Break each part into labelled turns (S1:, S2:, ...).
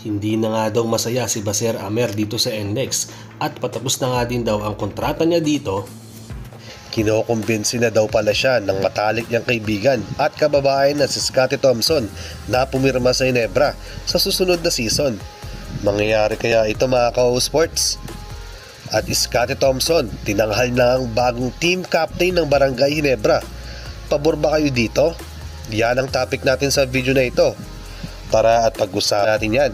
S1: Hindi na nga daw masaya si Baser Amer dito sa NLEX at patapos na nga din daw ang kontrata niya dito.
S2: Kinokumbinsi na daw pala siya ng matalik niyang kaibigan at kababayan na si Scottie Thompson na pumirma sa Ginebra sa susunod na season. Mangyayari kaya ito mga ka-sports? At Scottie Thompson, tinanghal na ang bagong team captain ng Barangay Ginebra. Pabor ba kayo dito? Yan ang topic natin sa video na ito. Tara at pag-usapan natin yan.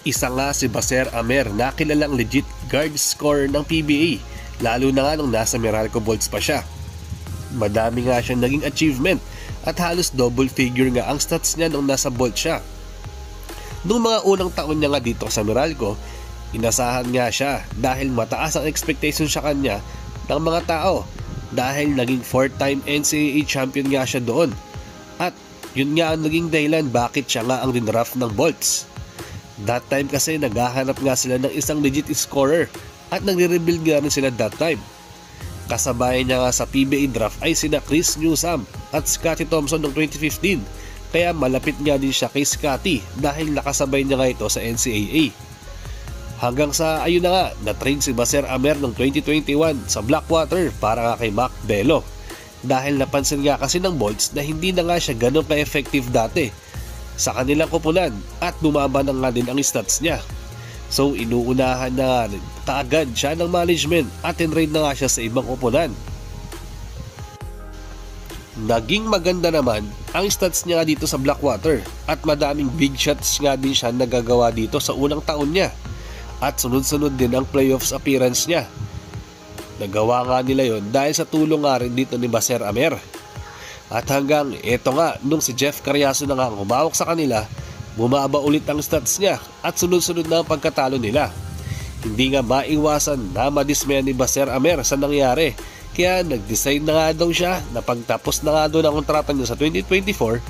S1: Isa nga si Baser Amer na kilalang legit guard scorer ng PBA, lalo na nga nung nasa Meralco Bolts pa siya. Madami nga siyang naging achievement at halos double figure nga ang stats niya nung nasa Bolts siya. Noong mga unang taon niya nga dito sa Meralco, inasahan nga siya dahil mataas ang expectation sa kanya ng mga tao dahil naging 4-time NCAA champion nga siya doon. At yun nga ang naging dahilan bakit siya nga ang dinraft ng Bolts. That time kasi naghahanap nga sila ng isang legit scorer at nagre-rebuild nga rin sila that time. Kasabay niya nga sa PBA draft ay sina Chris Newsome at Scottie Thompson noong 2015, kaya malapit nga din siya kay Scottie dahil nakasabay niya nga ito sa NCAA. Hanggang sa ayun na nga, na-train si Baser Amer noong 2021 sa Blackwater para nga kay Mac Bello. Dahil napansin nga kasi ng Bolts na hindi na nga siya ganun ka-effective dati sa kanilang koponan at bumaba na nga din ang stats niya. So inuunahan na kaagad siya ng management at enraid na nga siya sa ibang koponan. Naging maganda naman ang stats niya dito sa Blackwater at madaming big shots nga din siya nagagawa dito sa unang taon niya at sunod-sunod din ang playoffs appearance niya. Nagawa nga nila yon dahil sa tulong nga rin dito ni Baser Amer. At hanggang eto nga, nung si Jeff Carriazo na nga ang humawak sa kanila, bumaba ulit ang stats niya at sunod-sunod na ang pagkatalo nila. Hindi nga maiwasan na madismaya ni Baser Amer sa nangyari, kaya nag-decide na nga daw siya na pagtapos na nga daw ng kontrata niya sa 2024,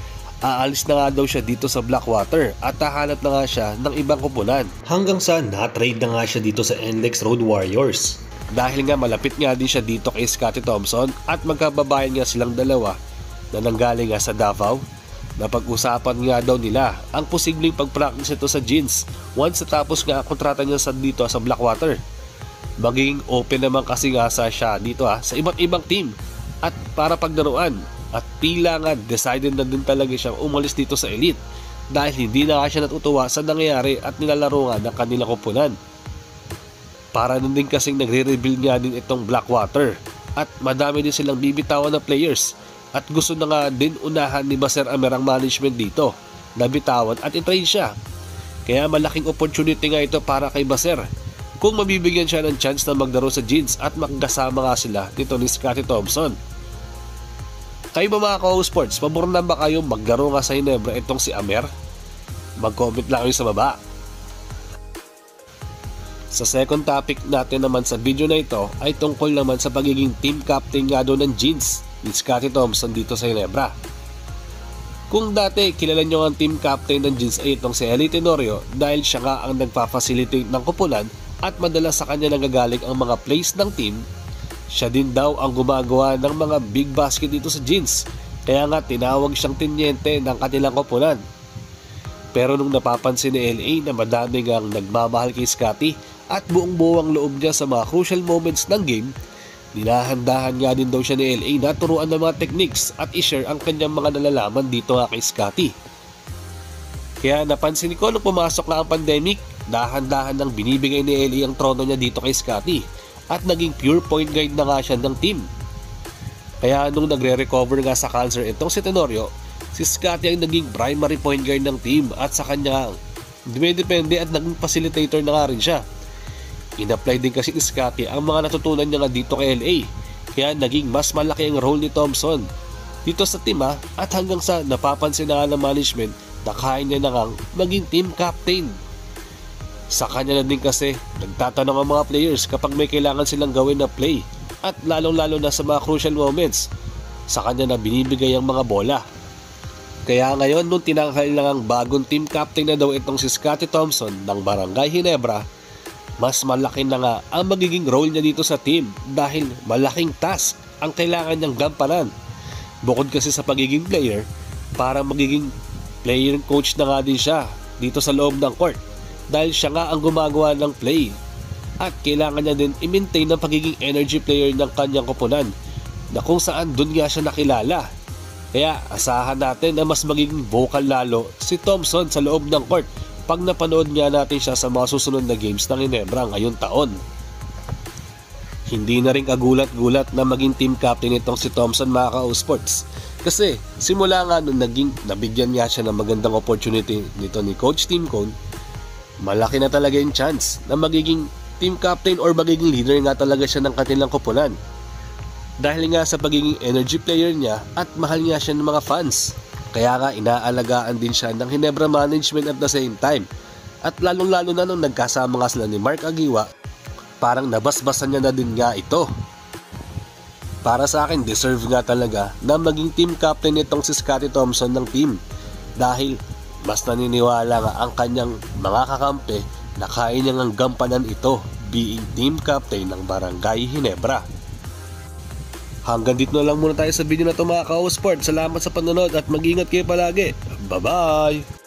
S1: aalis na nga daw siya dito sa Blackwater at hahanap na nga siya ng ibang koponan. Hanggang sa na-trade na nga siya dito sa NLEX Road Warriors. Dahil nga malapit nga din siya dito kay Scottie Thompson at magkababayan nga silang dalawa na nanggaling nga sa Davao. Napag-usapan nga daw nila ang posibleng pag-practice ito sa Jeans once natapos nga ang kontrata niya dito sa Blackwater. Magiging open naman kasi nga siya dito sa iba't ibang team at para paglaruan, at tila nga decided na din talaga siyang umalis dito sa Elite dahil hindi na nga siya natutuwa sa nangyayari at nilalaro nga ng kanilang koponan. Para nun din kasing nagre-rebuild nga din itong Blackwater at madami din silang bibitawan na players. At gusto na nga din unahan ni Baser Amer ang management dito na bitawan at i-trade siya. Kaya malaking opportunity nga ito para kay Baser kung mabibigyan siya ng chance na magdaro sa Jeans at magkasama nga sila dito ni Scottie Thompson. Kayo ba mga ka-sports, pabor na ba kayo magdaro nga sa Ginebra itong si Amer? Mag-comment lang kayo sa baba. Sa second topic natin naman sa video na ito ay tungkol naman sa pagiging team captain nga doon ng Jeans ni Scottie Thompson dito sa Ginebra. Kung dati kilala nyo ang team captain ng Jeans ay itong si Eli Tenorio dahil siya nga ang nagpa-facilitate ng koponan at madalas sa kanya nagagaling ang mga plays ng team, siya din daw ang gumagawa ng mga big basket dito sa Jeans, kaya nga tinawag siyang tinyente ng kanilang koponan. Pero nung napapansin ni LA na madami ngang nagmamahal kay Scottie at buong buwang loob niya sa mga crucial moments ng game, nilahandahan nga din daw siya ni LA na turuan ng mga techniques at i-share ang kanyang mga nalalaman dito nga kay Scottie. Kaya napansin ko nung pumasok na ang pandemic, dahan-dahan nang binibigay ni LA ang trono niya dito kay Scottie at naging pure point guard na nga siya ng team. Kaya nung nagre-recover nga sa cancer itong si Tenorio, si Scottie ang naging primary point guard ng team at sa kanya dumidepende at naging facilitator na nga rin siya. In-apply din kasi ni Scottie ang mga natutunan niya nga dito kay LA, kaya naging mas malaki ang role ni Thompson dito sa team at hanggang sa napapansin na nga ng management na kaya niya na nga maging team captain. Sa kanya na din kasi nagtatanong ang mga players kapag may kailangan silang gawin na play at lalong-lalo na sa mga crucial moments, sa kanya na binibigay ang mga bola. Kaya ngayon nung tinanghal lang ang bagong team captain na daw itong si Scottie Thompson ng Barangay Ginebra, mas malaki na nga ang magiging role niya dito sa team dahil malaking task ang kailangan niyang gampanan. Bukod kasi sa pagiging player, para magiging Player coach na nga din siya dito sa loob ng court dahil siya nga ang gumagawa ng play. At kailangan niya din i-maintain ang pagiging energy player ng kanyang koponan na kung saan dun nga siya nakilala. Kaya asahan natin na mas magiging vocal lalo si Thompson sa loob ng court pag napanood nga natin siya sa mga susunod na games ng Ginebra ngayong taon. Hindi na rin kagulat-gulat na maging team captain itong si Thompson, mga ka-Sports. Kasi simula nga nung nabigyan nga siya ng magandang opportunity nito ni Coach Tim Cone, malaki na talaga yung chance na magiging team captain or magiging leader nga talaga siya ng kanilang koponan. Dahil nga sa pagiging energy player niya at mahal niya siya ng mga fans. Kaya nga inaalagaan din siya ng Ginebra management at the same time. At lalong-lalo na nung nagkasama nga sila ni Mark Aguiwa, parang nabasbasan niya na din nga ito. Para sa akin, deserve nga talaga na maging team captain itong si Scottie Thompson ng team. Dahil mas naniniwala nga ang kanyang mga kakampi na kaya niyang gampanan ito being team captain ng Barangay Ginebra. Hanggang dito na lang muna tayo sa video na ito, mga ka-Sport. Salamat sa panonood at mag-ingat kayo palagi. Bye-bye!